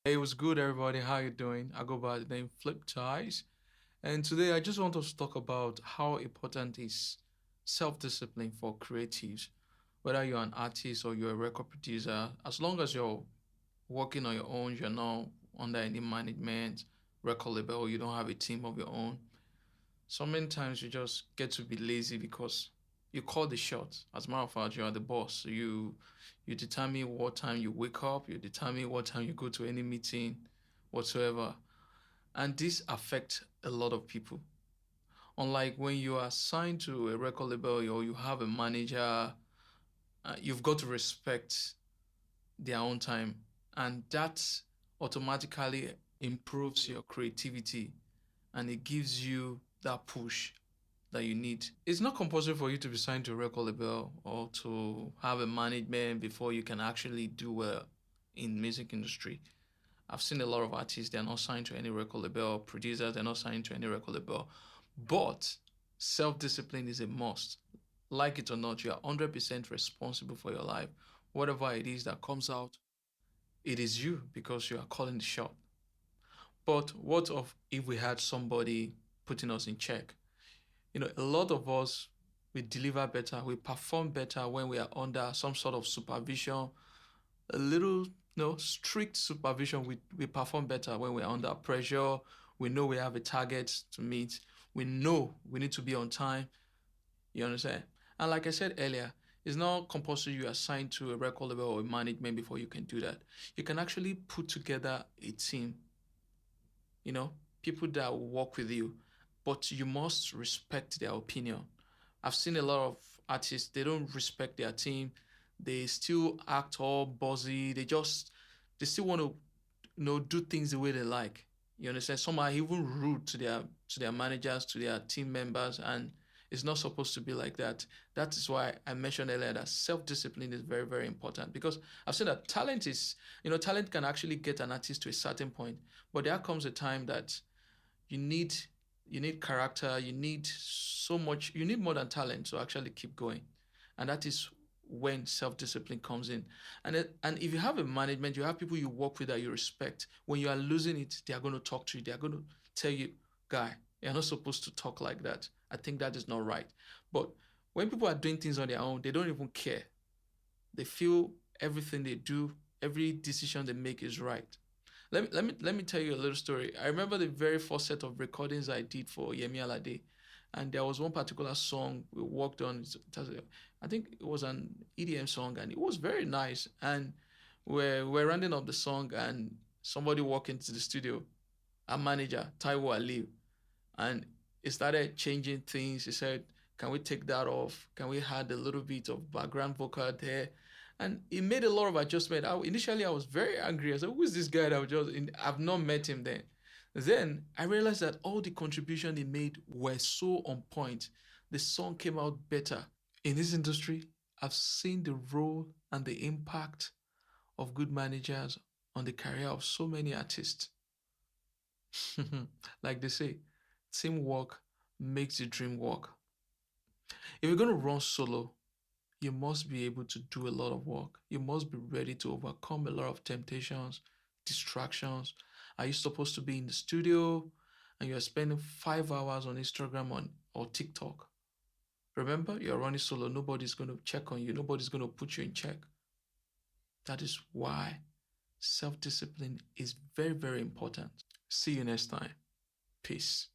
Hey, what's good, everybody? How you doing? I go by the name Flip Ties, and today I just want us to talk about how important is self-discipline for creatives. Whether you're an artist or you're a record producer, as long as you're working on your own, you're not under any management, record label, you don't have a team of your own. So many times you just get to be lazy because you call the shots. As a matter of fact, you are the boss. So you determine what time you wake up, you determine what time you go to any meeting whatsoever. And this affects a lot of people. Unlike when you are assigned to a record label or you have a manager, you've got to respect their own time. And that automatically improves your creativity and it gives you that push that you need. It's not compulsory for you to be signed to a record label or to have a management before you can actually do well in music industry. I've seen a lot of artists, they're not signed to any record label, producers, they're not signed to any record label. But self-discipline is a must. Like it or not, you are 100% responsible for your life. Whatever it is that comes out, it is you because you are calling the shot. But what of if we had somebody putting us in check? A lot of us, we deliver better, we perform better when we are under some sort of supervision, a little, strict supervision. We perform better when we're under pressure. We know we have a target to meet. We know we need to be on time. You understand? And like I said earlier, it's not compulsory you are assigned to a record label or a management before you can do that. You can actually put together a team, people that will work with you, but you must respect their opinion. I've seen a lot of artists, they don't respect their team. They still act all buzzy. They still want to, do things the way they like. You understand? Some are even rude to their managers, to their team members, and it's not supposed to be like that. That is why I mentioned earlier that self-discipline is very, very important because I've seen that talent can actually get an artist to a certain point, but there comes a time that you need you need character, you need more than talent to actually keep going. And that is when self-discipline comes in. And if you have a management, you have people you work with that you respect. When you are losing it, they are going to talk to you. They are going to tell you, guy, you're not supposed to talk like that. I think that is not right. But when people are doing things on their own, they don't even care. They feel everything they do, every decision they make is right. Let me tell you a little story. I remember the very first set of recordings I did for Yemi Alade, and there was one particular song we worked on. I think it was an EDM song, and it was very nice. And we're rounding up the song, and somebody walked into the studio, a manager, Taiwo Ali, and he started changing things. He said, "Can we take that off? Can we add a little bit of background vocal there?" And he made a lot of adjustment. Initially, I was very angry. I said, "Who is this guy that I've not met him then?" Then I realized that all the contribution he made were so on point. The song came out better. In this industry, I've seen the role and the impact of good managers on the career of so many artists. Like they say, teamwork makes the dream work. If you're going to run solo, you must be able to do a lot of work. You must be ready to overcome a lot of temptations, distractions. Are you supposed to be in the studio and you're spending 5 hours on Instagram or TikTok? Remember, you're running solo. Nobody's going to check on you. Nobody's going to put you in check. That is why self-discipline is very, very important. See you next time. Peace.